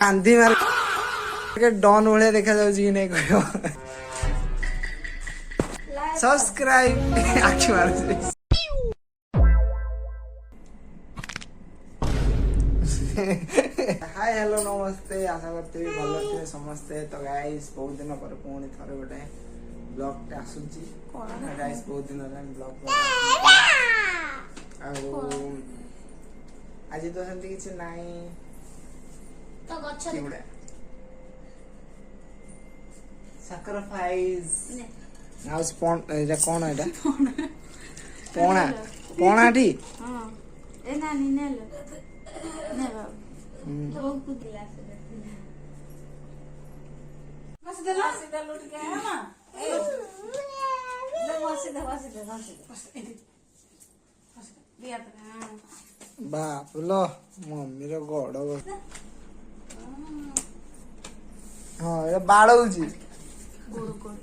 Gandhi market don भाया देखा कि नहीं कह सब्सक्राइब आखि मार हाय हेलो नमस्ते आशा करते भल थे समस्ते। तो गाइस बहुत दिन पर पुणी थरे गोटे ब्लॉग टे आसुची गाइस बहुत दिन ब्लॉग आज तो सेमती किसी नहीं तो गच्छ सैक्रिफाइस नाउ स्पॉन एटा कोन एटा पोणा पोणाटी हां ए नानी नेलो ने बाबू तो को गिलास बस दे लूट के है ना ए बस दे दिया तो बाप लो मम्मी रो गोड़ हां ए बाळौजी गोड़ गोड़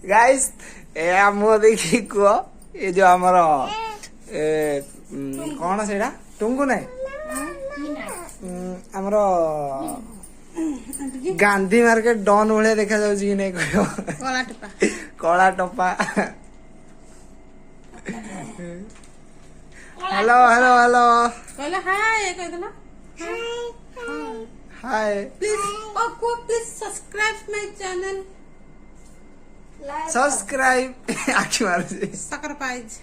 गाइस ए हमो देखि को ए जो हमर कोन सेडा टुंगु नै हमर गांधी मार्केट डॉन भाया देखा कि नहीं कह कला टपा हेलो हेलो हेलो कहला हाय कह देला हाय please subscribe my channel subscribe आखि मार सैक्रिफाइस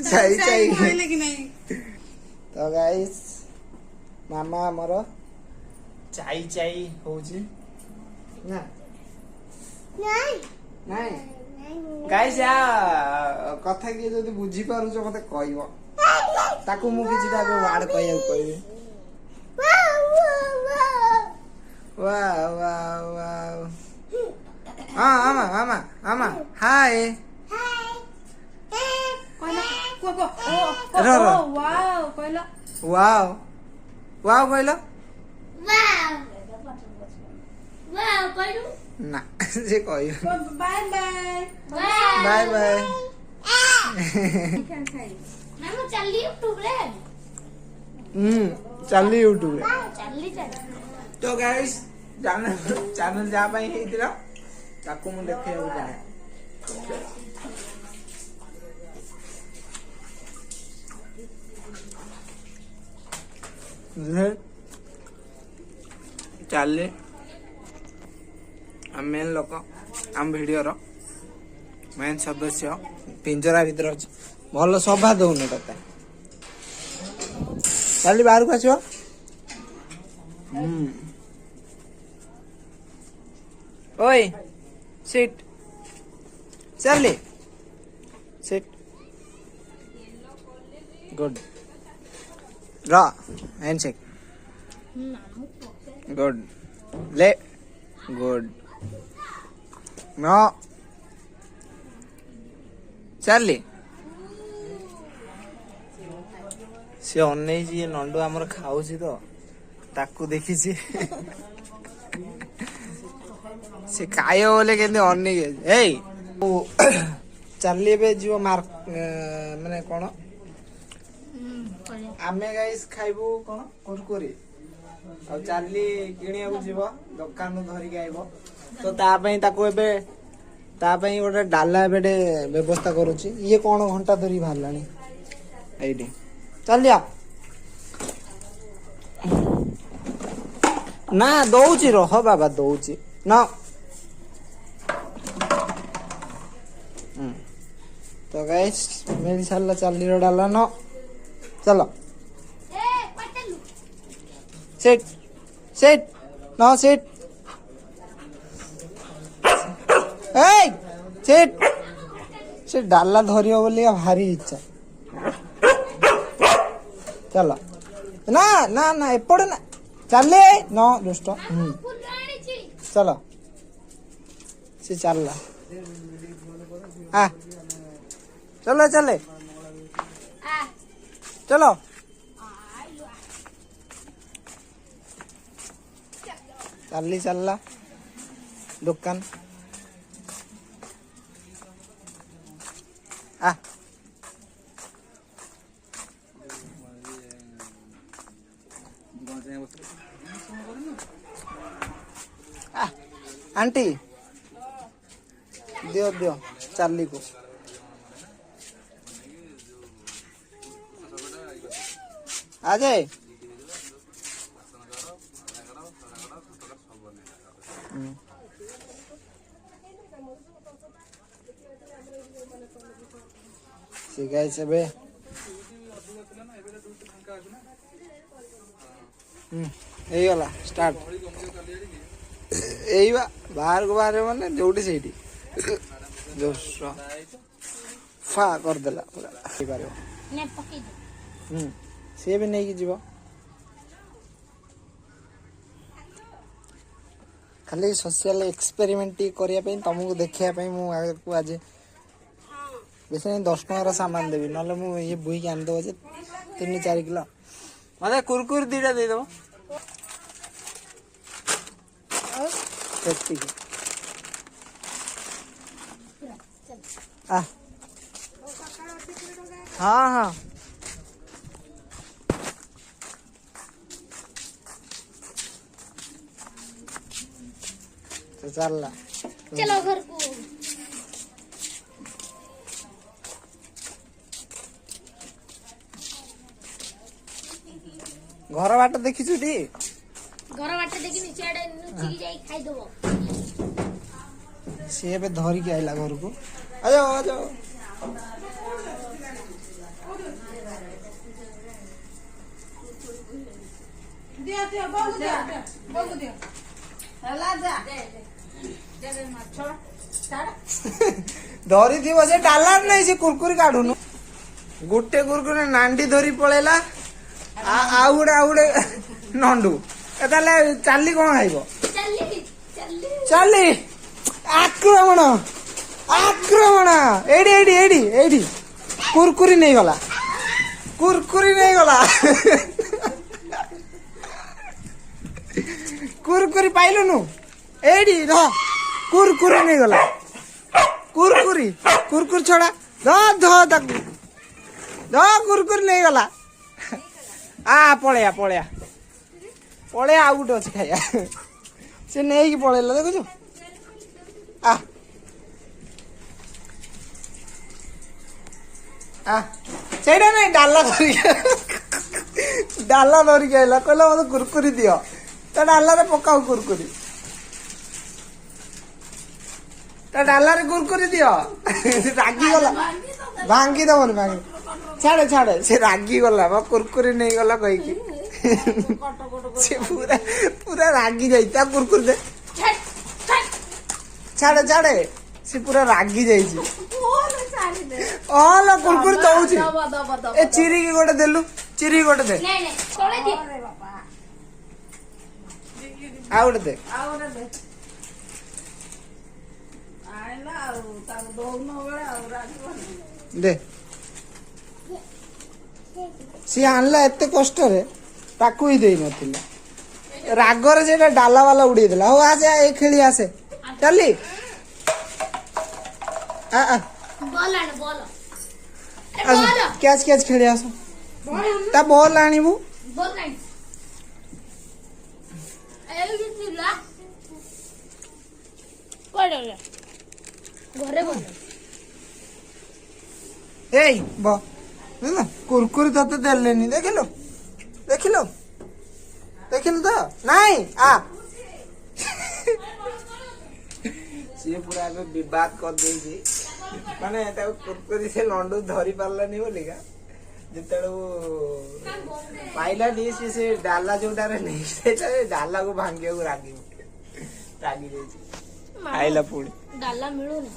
सही सही कहले कि नहीं। तो गाइस मामा हमर चाई चाई होउची ना नहीं नहीं गाइस या कथा की जदी बुझी पारु छ मते कहइबो ताकू मु किछि ता वर्ड कहय कहबे वाह वाह वाह हां आमा आमा आमा हाय कहला को रो रो वाओ कहला वाव वाव कहलो वाओ कहलु ना जे कहयो बाय बाय बाय बाय क्या खाई मैं चली यूट्यूब रे चली यूट्यूब रे चली तो गाइस चैनल जा पाई हेतिरा ताकू मु देखैबो जाय चले मेन लोक आम भिडियो मेन सदस्य पिंजरा भीतर अच्छे भल सभा दौन तक चली बाहर को आसो ओए सिट चली सिट गुड रा हैंडशेक गुड ले गुड नो चली से अनै जी नंडू आमर खाऊची तो ताकू देखी से काय बोले केंदे अनै ए चली बे जीव मार्क माने कोन आमे गाइस खाइबू कोन कुरकुरी आ चली किनिया को जीव दुकान धरि के आइबो तो ता पई ताको एबे ता पई ओटा डाला बेडे व्यवस्था करूची ये कोन घंटा धरि भालानी एडी चलिया ना दौची रह बाबा दौची ना तो गाइस मेरी साला चली रो डाला न चलो सिट सिट नो सिट ए सिट से डाला धरियो बोली भारी इच्छा चलो ना ना ना एपड़े ना चले न दुष्ट चलो से चलला आ चलो चले चलो चली चलला दुकान आ आंटी दियो दियो चार्ली को आ जाए सिखाई से बे यही गला स्टार्ट यही बाहर को बाहर माने जोटी सेठी जो फा कर देला पूरा पारो ने पकी दे से भी नहीं की जीव खाली सोशल एक्सपेरिमेंट करिया पे तुमको देखिया पे मु को आज बेसी नहीं 10 टकर सामान देवी ना मु ये बुई के आनदेव जे 3-4 किलो मतलब कुरकुर दीटा दे दो आ हाँ हाँ तो चल चलो घर को घर बाट देखी टी घर बाटे देखि नीचे आडे नुचिकी जाई खाई दबो सी ए धरी के आइला घर को आ जाओ आ जाओ दिया दिया बोल दिया हला जा दे माछ धरी थी से डालार नहीं से कुरकुरी काढुनु गुटे कुरकुरी नांडी धरी पळेला आ उड़े नंडू एताले चाली कोन खाइबो चाली आक्रमण आक्रमण एडी एडी एडी एडी कुरकुरी नहीं गला कुरकुरी पाइलु नु एडी ध कुरकुरी नहीं गला कुरकुरी छोड़ा ध कुरकुरी नहीं गला आ पळया आउ गोटे अच्छे खाइया से नहीं पळेला देखु सेटा नहीं डाला धरिक आइला कहला मत कुरकुरी दियो तो डाला रे पकाओ कुरकुरी तो डाला रे कुरकुरी दियो रागी गला भांगी दबन भांगी छाड़े से रागी गला मो कुरकुरी नहीं गला कही की से पूरा रागी जाई ता कुरकुरी दे छाड़े से पूरा रागी जाई ओला कुरकुरी दउची ए चिरी की गोटे देलु चिरी गोटे दे नहीं तोड़े दे आउट दे दे सी आनला एते कष्ट रे ताकू ही देई नथिला रागर जेटा डाला वाला उड़ी देला हो आसे ए खेली आसे चली आ बॉल आने बॉल कैच खेली आसो ता बॉल आनीबू बॉल नहीं ए किला पड़ले घरे बॉल एई बो ना कुरकुरी तते देलेनी देखिलो तो नहीं आ सी पूरा अबे विवाद कर देई माने ता कुरकुरी से लंडू धरी पारलानी बोलिका जेतळो पाइला दी से डाला जोटा रे नहीं से डाला को भांगिया को रागी जाई आइला पुणी डाला मिळुनी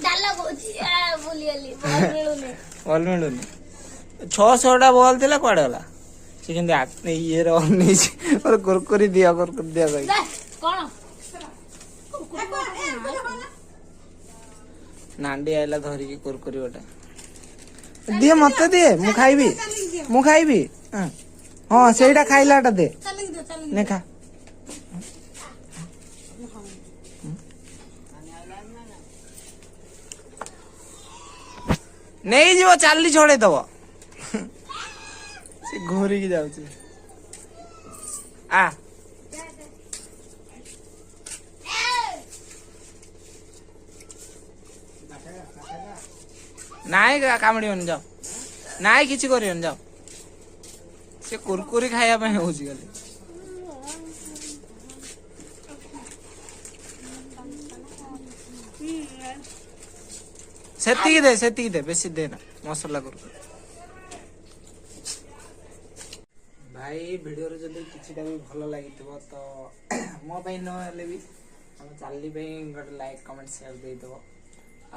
डाला कोची बोलियली बॉल मिळुनी 600 बॉल थिला कोड गला से केंदे ये रो नहीं और कुरकुरी दिया कही कोन नांडी आइला धरी की कुरकुरी गोटा दिए मत दे मु खाइबी हां सेटा खाइलाटा दे ने खा नहीं जीव चाली छड़े दब से घोरिकी जाउची आ नाई कामड़ियोन जाओ नाई किछि करियोन जाओ से कुरकुरी खाया पे होची गले सेतिकी दे बेसी दे ना मसला कुरकुरी भाई वीडियो रे जदी किछिटा भी भलो लागितबो तो मो पई न हेले भी हम चाली पे गोटे लाइक कमेंट शेयर दे दबो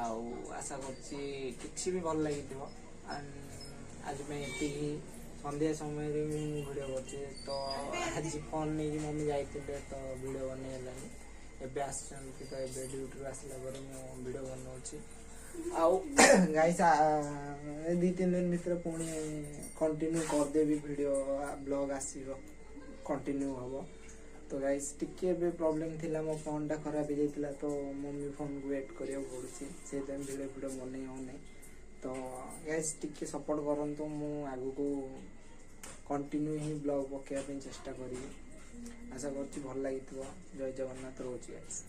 आउ आशा करछि किछि भी भल लागितबो आज मैं एति संध्या समय रे वीडियो करछि तो आज फोन नै मम्मी जाइतिले तो वीडियो बनै हलानी एबे आछन कि तो एबे ड्यूटी आसला पर मैं वीडियो बनौछि आउ गाइस 2-3 दिन भीतर पुणी कंटिन्यू कर देबी वीडियो ब्लॉग आसीबो कंटिन्यू हबो तो गाइस टिके बे प्रॉब्लम थिला मो फोन टा खराब हो जाइतिला तो मम्मी फोन को वेट करियो पड़ुछि से टाइम वीडियो बनै हो नै तो गाइस टिके सपोर्ट करंतु मु आगु को कंटिन्यू ही ब्लॉग पकेया पे चेष्टा करी आशा करछि भल लागितबो जय जगन्नाथ रोज गाइस।